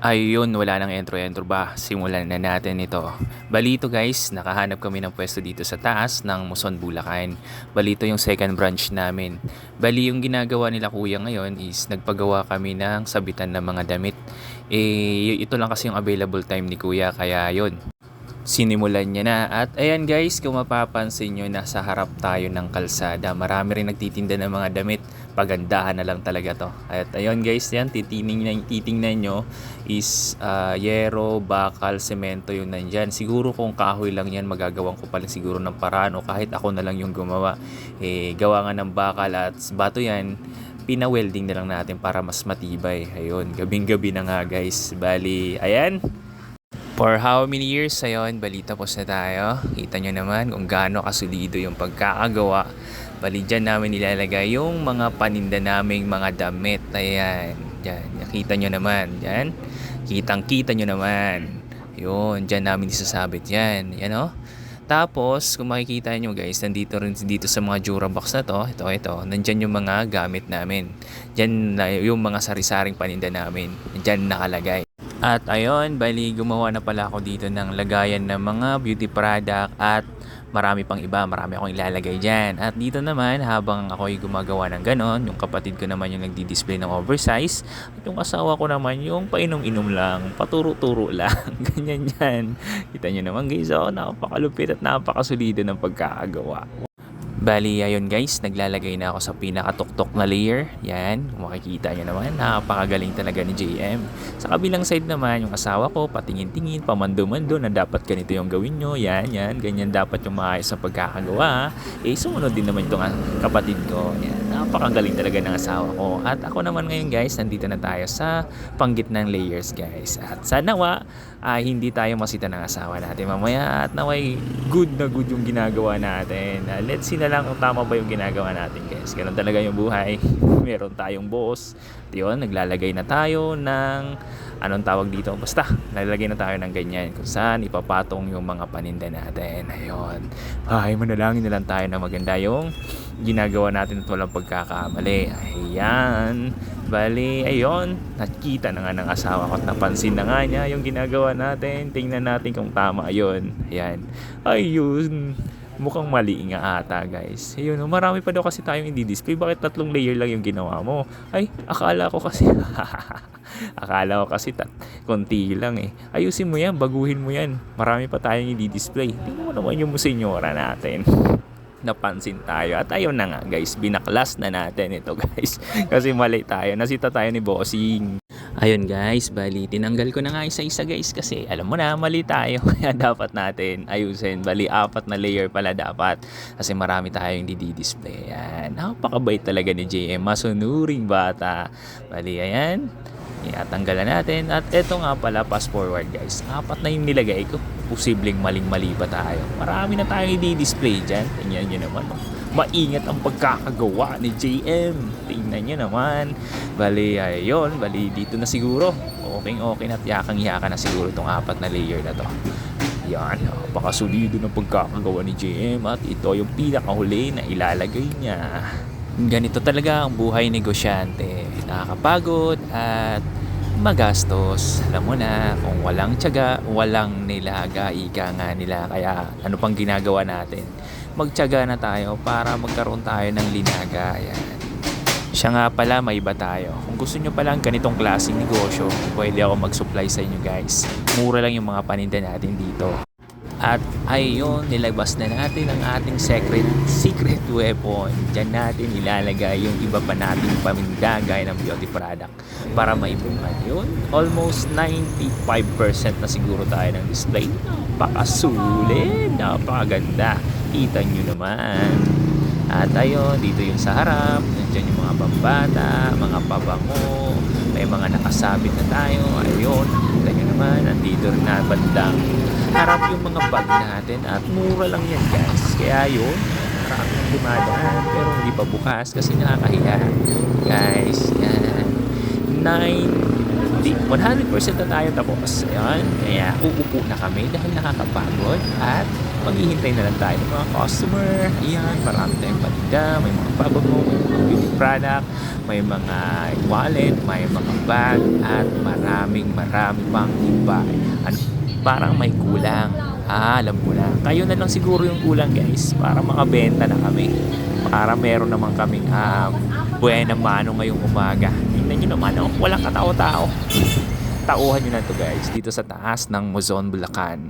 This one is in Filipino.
Ayun, wala nang entro-entro ba? Simulan na natin ito. Balito guys, nakahanap kami ng pwesto dito sa taas ng Muson, Bulacan. Balito yung second branch namin. Bali yung ginagawa nila kuya ngayon is nagpagawa kami ng sabitan ng mga damit. Ito lang kasi yung available time ni kuya kaya yun. Sinimulan niya na at ayan guys, kung mapapansin nyo nasa harap tayo ng kalsada, marami rin nagtitinda ng mga damit. Pagandahan na lang talaga to. At ayun guys, yan titingnan nyo is yero, bakal, semento yung nandyan. Siguro kung kahoy lang yan, magagawan ko pa rin siguro ng paraan o kahit ako na lang yung gumawa. Gawa nga ng bakal at bato yan, pina-welding na lang natin para mas matibay. Ayun, gabing-gabi na nga guys. Bali, ayan. For how many years ayon, balita po na tayo. Kita nyo naman kung gaano kasulido yung pagkakagawa. Bali dyan namin nilalagay yung mga paninda naming mga damit. Ayan, dyan. Nakita nyo naman, dyan. Kitang-kita nyo naman. Yun, dyan namin isasabit yan. Yan o. Tapos, kung makikita nyo guys, nandito rin dito sa mga Durabox na to, ito, nandyan yung mga gamit namin. Dyan yung mga sari-saring paninda namin. Dyan nakalagay. At ayun, bali gumawa na pala ako dito ng lagayan ng mga beauty product at marami pang iba, marami akong ilalagay dyan. At dito naman, habang ako'y gumagawa ng ganon, yung kapatid ko naman yung nagdi-display ng oversize, at yung asawa ko naman yung painom-inom lang, paturo-turo lang, ganyan yan. Kita nyo naman guys, napakalupit at napakasulido ng pagkakagawa. Bali, ayun guys, naglalagay na ako sa pinakatuktok na layer. Yan, kung makikita nyo naman, napakagaling talaga ni JM. Sa kabilang side naman, yung asawa ko, patingin-tingin, pamando-mando na dapat ganito yung gawin nyo. Yan, ganyan dapat yung maayos sa pagkakagawa. Sumunod din naman itong kapatid ko. Yan, napakagaling talaga ng asawa ko. At ako naman ngayon guys, nandito na tayo sa panggitnang layers guys. At sa nawa, hindi tayo masita ng asawa natin mamaya at naway good na good yung ginagawa natin. Let's see na lang kung tama ba yung ginagawa natin guys. Ganun talaga yung buhay. Meron tayong boss. At yun, naglalagay na tayo ng anong tawag dito, basta naglalagay na tayo ng ganyan kung saan ipapatong yung mga paninda natin. Ayun, manalangin na lang tayo na maganda yung ginagawa natin at walang pagkakamali. Ayan, bali, ayun, nakita na nga ng asawa ko at napansin na nga niya yung ginagawa natin. Tingnan natin kung tama yun. Ayan, ayun, mukhang mali nga ata guys. Ayun, marami pa daw kasi tayong i-display. Bakit 3 layer lang yung ginawa mo? Ay, akala ko kasi akala ko kasi konti lang eh. Ayusin mo yan, baguhin mo yan. Marami pa tayong i-display. Tingnan mo naman yung senyora natin. Napansin tayo. At ayun na nga guys, binaklas na natin ito guys. Kasi mali tayo. Nasita tayo ni bossing. Ayun guys, bali tinanggal ko na nga isa-isa guys kasi alam mo na mali tayo. Kaya dapat natin ayusin. Bali 4 na layer pala dapat kasi marami tayong di-display. Ayan, napakabait talaga ni JM. Masunuring bata. Bali ayan, iatanggalan natin. At eto nga pala, fast forward guys, 4 na yung nilagay ko. Posibleng maling-mali pa tayo. Marami na tayong i-display dyan. Tingnan nyo naman. Maingat ang pagkakagawa ni JM. Tingnan nyo naman. Bali, ayun. Bali, dito na siguro. Okay na at yakang-yaka na siguro itong 4 na layer na to. Yan. Napakasulido ng pagkakagawa ni JM. At ito yung pinakahuli na ilalagay niya. Ganito talaga ang buhay negosyante. Nakakapagod at magastos. Alam mo na, kung walang tiyaga, walang nilaga, ika nga nila. Kaya ano pang ginagawa natin? Magtiyaga na tayo para magkaroon tayo ng linaga. Ayan. Siya nga pala, may iba tayo. Kung gusto nyo palang ganitong klaseng negosyo, pwede ako mag-supply sa inyo guys. Mura lang yung mga paninda natin dito. At ayun, nilabas na natin ang ating secret weapon. Diyan natin ilalagay yung iba pa nating paminda gaya ng beauty product para maibungan yun. Almost 95% na siguro tayo ng display. Napakasulit, napakaganda. Kita nyo naman. At ayun, dito yung sa harap. Nandiyan yung mga bambata, mga pabango. May mga nakasabit na tayo. Ayun, kita nyo naman. Nandito rin na bandang harap yung mga bag natin. At mura lang yan guys. Kaya yun, maraming dumadaan. Pero hindi pa bukas kasi nakakahiya. Guys, yan. 9 hindi, 100% na tayo tapos. Ayan, kaya uupo na kami dahil nakakapagod at maghihintay na lang tayo ng mga customer. Ayan, marami tayong paninda, may mga pabango, may mga beauty product, may mga wallet, may mga bag, at maraming pang iba. Parang may kulang. Alam ko na. Kayo na lang siguro yung kulang guys para makabenta na kami. Para meron naman kaming buena mano ngayong umaga. Tingnan nyo naman, walang katao-tao. Tauhan nyo na to guys dito sa taas ng Muzon, Bulacan.